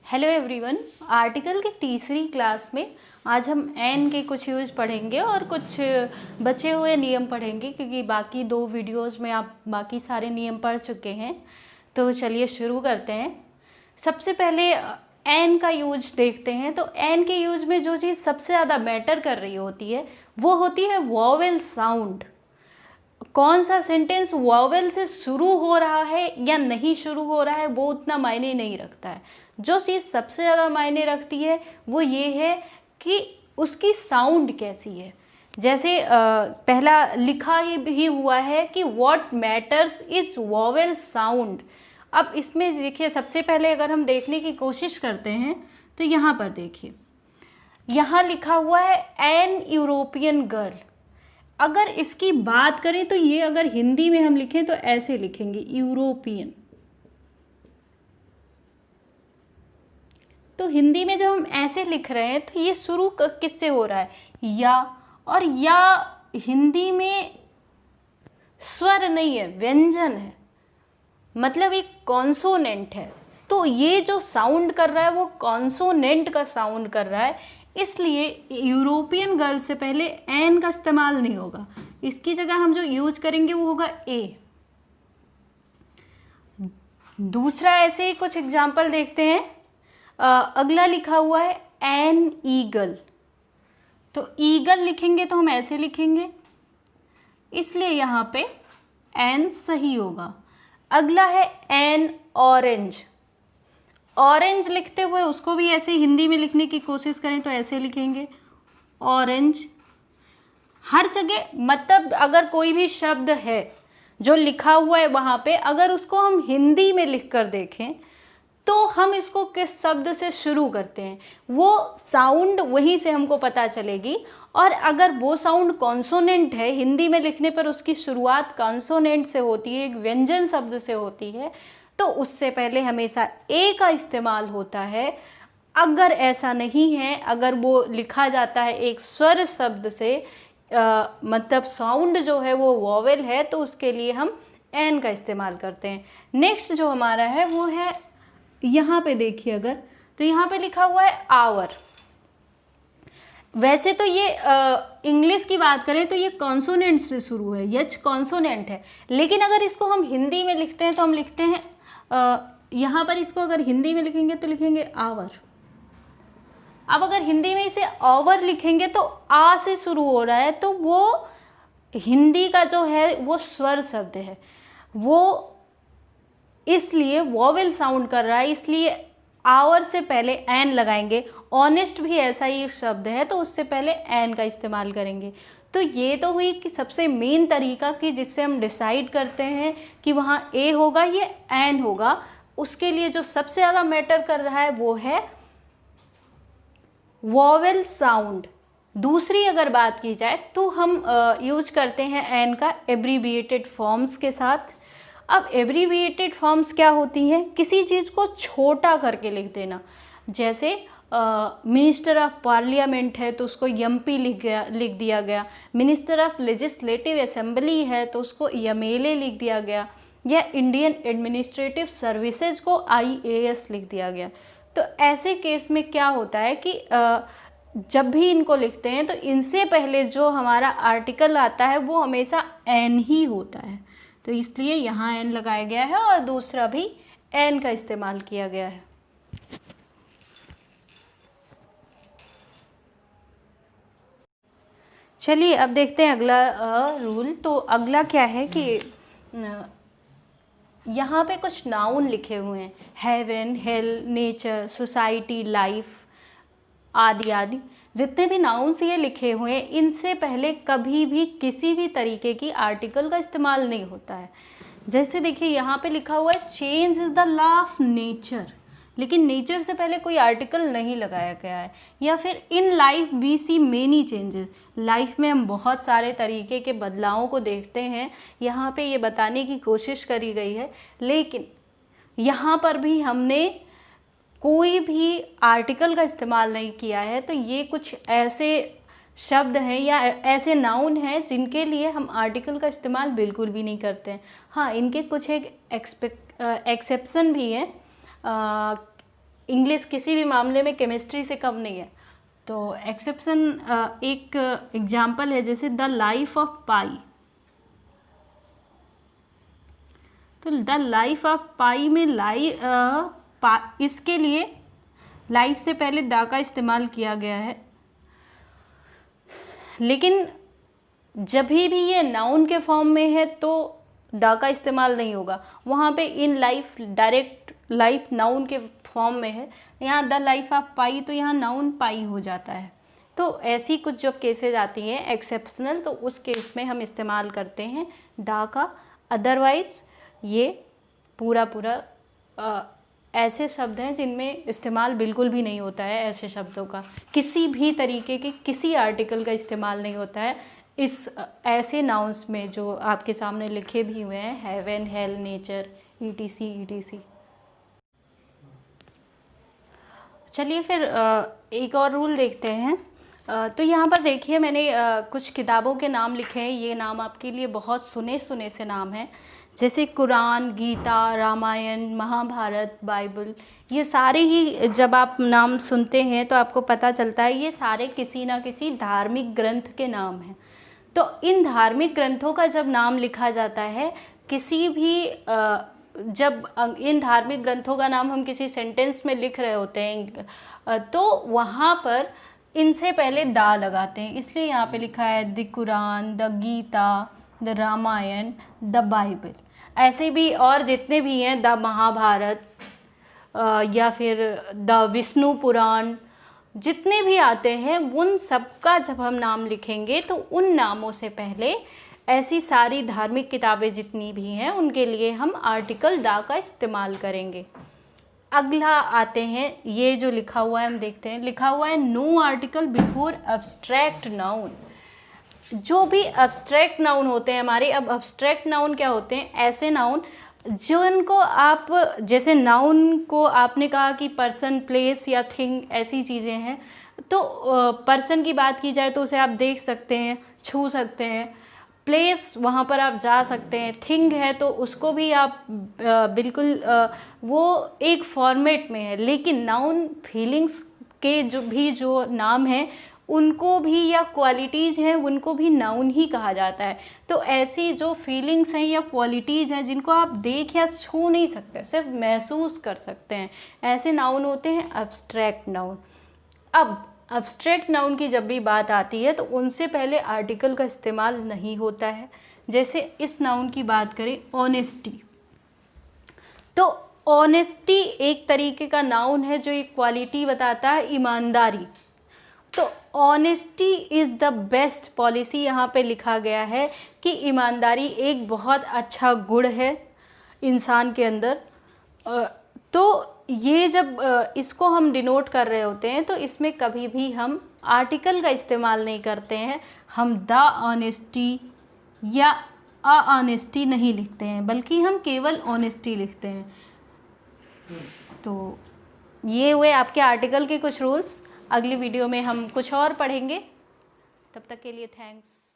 Hello everyone. Article की तीसरी class में आज हम एन के कुछ यूज पढ़ेंगे और कुछ बचे हुए नियम पढ़ेंगे, क्योंकि बाकी दो वीडियोस में आप बाकी सारे नियम पढ़ चुके हैं। तो चलिए शुरू करते हैं। सबसे पहले एन का यूज देखते हैं। तो एन के यूज में जो चीज़ सबसे ज़्यादा मैटर कर रही होती है वो होती है वॉवेल साउंड। कौन सा सेंटेंस वॉवेल से शुरू हो रहा है या नहीं शुरू हो रहा है वो उतना मायने नहीं रखता है। जो चीज़ सबसे ज़्यादा मायने रखती है वो ये है कि उसकी साउंड कैसी है। जैसे पहला लिखा ही भी हुआ है कि what matters is vowel sound. अब इसमें देखिए, सबसे पहले अगर हम देखने की कोशिश करते हैं तो यहाँ पर देखिए, यहाँ लिखा हुआ है एन यूरोपियन गर्ल। अगर इसकी बात करें तो ये अगर हिंदी में हम लिखें तो ऐसे लिखेंगे यूरोपियन। तो हिंदी में जब हम ऐसे लिख रहे हैं तो ये शुरू किससे हो रहा है, या, और या हिंदी में स्वर नहीं है, व्यंजन है, मतलब एक कॉन्सोनेंट है। तो ये जो साउंड कर रहा है वो कॉन्सोनेंट का साउंड कर रहा है, इसलिए यूरोपियन गर्ल से पहले एन का इस्तेमाल नहीं होगा। इसकी जगह हम जो यूज करेंगे वो होगा ए। दूसरा ऐसे ही कुछ एग्जाम्पल देखते हैं। अगला लिखा हुआ है एन ईगल। तो ईगल लिखेंगे तो हम ऐसे लिखेंगे, इसलिए यहाँ पे एन सही होगा। अगला है एन ऑरेंज। ऑरेंज लिखते हुए उसको भी ऐसे हिंदी में लिखने की कोशिश करें तो ऐसे लिखेंगे ऑरेंज। हर जगह मतलब अगर कोई भी शब्द है जो लिखा हुआ है वहाँ पे, अगर उसको हम हिंदी में लिख कर देखें तो हम इसको किस शब्द से शुरू करते हैं वो साउंड वहीं से हमको पता चलेगी। और अगर वो साउंड कॉन्सोनेंट है, हिंदी में लिखने पर उसकी शुरुआत कॉन्सोनेंट से होती है, एक व्यंजन शब्द से होती है, तो उससे पहले हमेशा ए का इस्तेमाल होता है। अगर ऐसा नहीं है, अगर वो लिखा जाता है एक स्वर शब्द से, मतलब साउंड जो है वो वॉवेल है, तो उसके लिए हम एन का इस्तेमाल करते हैं। नेक्स्ट जो हमारा है वो है, यहाँ पे देखिए अगर, तो यहाँ पे लिखा हुआ है आवर। वैसे तो ये इंग्लिश की बात करें तो ये कॉन्सोनेंट से शुरू है, यच कॉन्सोनेंट है, लेकिन अगर इसको हम हिंदी में लिखते हैं तो हम लिखते हैं यहाँ पर इसको अगर हिंदी में लिखेंगे तो लिखेंगे आवर। अब अगर हिंदी में इसे आवर लिखेंगे तो आ से शुरू हो रहा है, तो वो हिंदी का जो है वो स्वर शब्द है, वो इसलिए वॉवेल साउंड कर रहा है, इसलिए आवर से पहले एन लगाएंगे। ऑनेस्ट भी ऐसा ही शब्द है, तो उससे पहले एन का इस्तेमाल करेंगे। तो ये तो हुई कि सबसे मेन तरीका कि जिससे हम डिसाइड करते हैं कि वहाँ ए होगा या एन होगा। उसके लिए जो सबसे ज़्यादा मैटर कर रहा है वो है वॉवेल साउंड। दूसरी अगर बात की जाए तो हम यूज करते हैं एन का एब्रीविएटेड फॉर्म्स के साथ। अब एब्रीविएटेड फॉर्म्स क्या होती हैं, किसी चीज़ को छोटा करके लिख देना। जैसे मिनिस्टर ऑफ पार्लियामेंट है तो उसको एमपी लिख दिया गया। मिनिस्टर ऑफ लेजिस्लेटिव असेंबली है तो उसको एमएलए लिख दिया गया, या इंडियन एडमिनिस्ट्रेटिव सर्विसेज को आईएएस लिख दिया गया। तो ऐसे केस में क्या होता है कि जब भी इनको लिखते हैं तो इनसे पहले जो हमारा आर्टिकल आता है वो हमेशा एन ही होता है, तो इसलिए यहाँ एन लगाया गया है और दूसरा भी एन का इस्तेमाल किया गया है। चलिए अब देखते हैं अगला रूल। तो अगला क्या है कि यहाँ पे कुछ नाउन लिखे हुए हैं, heaven, hell, nature, society, life आदि आदि। जितने भी नाउन्स ये लिखे हुए हैं इनसे पहले कभी भी किसी भी तरीके की आर्टिकल का इस्तेमाल नहीं होता है। जैसे देखिए यहाँ पे लिखा हुआ है change is the law of nature, लेकिन नेचर से पहले कोई आर्टिकल नहीं लगाया गया है। या फिर in life we see many changes, life में हम बहुत सारे तरीके के बदलावों को देखते हैं, यहाँ पे ये बताने की कोशिश करी गई है। लेकिन यहाँ पर भी हमने कोई भी आर्टिकल का इस्तेमाल नहीं किया है। तो ये कुछ ऐसे शब्द हैं या ऐसे नाउन हैं जिनके लिए हम आर्टिकल का इस्तेमाल बिल्कुल भी नहीं करते हैं। हाँ, इनके कुछ एक एक्सेप्शन भी हैं। इंग्लिश किसी भी मामले में केमिस्ट्री से कम नहीं है। तो एक्सेप्शन एक एग्जाम्पल है जैसे द लाइफ ऑफ पाई। तो द लाइफ ऑफ पाई में इसके लिए लाइफ से पहले द का इस्तेमाल किया गया है, लेकिन जब भी ये नाउन के फॉर्म में है तो द का इस्तेमाल नहीं होगा। वहाँ पे in life direct life noun के फॉर्म में है, यहाँ द लाइफ ऑफ पाई तो यहाँ नाउन पाई हो जाता है। तो ऐसी कुछ जो केसेस आती हैं एक्सेप्शनल, तो उस केस में हम इस्तेमाल करते हैं द का। अदरवाइज ये पूरा ऐसे शब्द हैं जिनमें इस्तेमाल बिल्कुल भी नहीं होता है। ऐसे शब्दों का किसी भी तरीके के किसी आर्टिकल का इस्तेमाल नहीं होता है इस ऐसे नाउन्स में जो आपके सामने लिखे भी हुए हैं, हेवन, हेल, नेचर, ETC। चलिए फिर एक और रूल देखते हैं। तो यहाँ पर देखिए मैंने कुछ किताबों के नाम लिखे हैं। ये नाम आपके लिए बहुत सुने से नाम हैं, जैसे कुरान, गीता, रामायण, महाभारत, बाइबल। ये सारे ही जब आप नाम सुनते हैं तो आपको पता चलता है ये सारे किसी ना किसी धार्मिक ग्रंथ के नाम हैं। तो इन धार्मिक ग्रंथों का जब नाम लिखा जाता है, किसी भी जब इन धार्मिक ग्रंथों का नाम हम किसी सेंटेंस में लिख रहे होते हैं तो वहाँ पर इनसे पहले दा लगाते हैं। इसलिए यहाँ पे लिखा है the Quran, the Gita, the Ramayan, the Bible. ऐसे भी और जितने भी हैं, द महाभारत या फिर द विष्णु पुराण, जितने भी आते हैं उन सबका जब हम नाम लिखेंगे तो उन नामों से पहले ऐसी सारी धार्मिक किताबें जितनी भी हैं उनके लिए हम आर्टिकल द का इस्तेमाल करेंगे। अगला आते हैं, ये जो लिखा हुआ है हम देखते हैं, लिखा हुआ है no article before abstract noun. जो भी अब्स्ट्रैक्ट नाउन होते हैं हमारे, अब अब्स्ट्रैक्ट नाउन क्या होते हैं? ऐसे नाउन जो इनको आप, जैसे नाउन को आपने कहा कि पर्सन, प्लेस या थिंग ऐसी चीज़ें हैं, तो पर्सन की बात की जाए तो उसे आप देख सकते हैं, छू सकते हैं। प्लेस, वहाँ पर आप जा सकते हैं। थिंग है तो उसको भी आप बिल्कुल वो एक फॉर्मेट में है। लेकिन नाउन फीलिंग्स के जो नाम हैं उनको भी, या क्वालिटीज़ हैं उनको भी नाउन ही कहा जाता है। तो ऐसी जो फीलिंग्स हैं या क्वालिटीज़ हैं जिनको आप देख या छू नहीं सकते, सिर्फ महसूस कर सकते हैं, ऐसे नाउन होते हैं अब्स्ट्रैक्ट नाउन। अब अब्स्ट्रैक्ट नाउन की जब भी बात आती है तो उनसे पहले आर्टिकल का इस्तेमाल नहीं होता है। जैसे इस नाउन की बात करें, ऑनेस्टी, तो ऑनेस्टी एक तरीके का नाउन है जो एक क्वालिटी बताता है, ईमानदारी। तो honesty is the best policy, यहाँ पे लिखा गया है कि ईमानदारी एक बहुत अच्छा गुण है इंसान के अंदर। तो ये जब इसको हम डिनोट कर रहे होते हैं तो इसमें कभी भी हम आर्टिकल का इस्तेमाल नहीं करते हैं। हम द ऑनेस्टी या अ ऑनेस्टी नहीं लिखते हैं, बल्कि हम केवल ऑनेस्टी लिखते हैं। तो ये हुए आपके आर्टिकल के कुछ रूल्स। अगली वीडियो में हम कुछ और पढ़ेंगे। तब तक के लिए थैंक्स।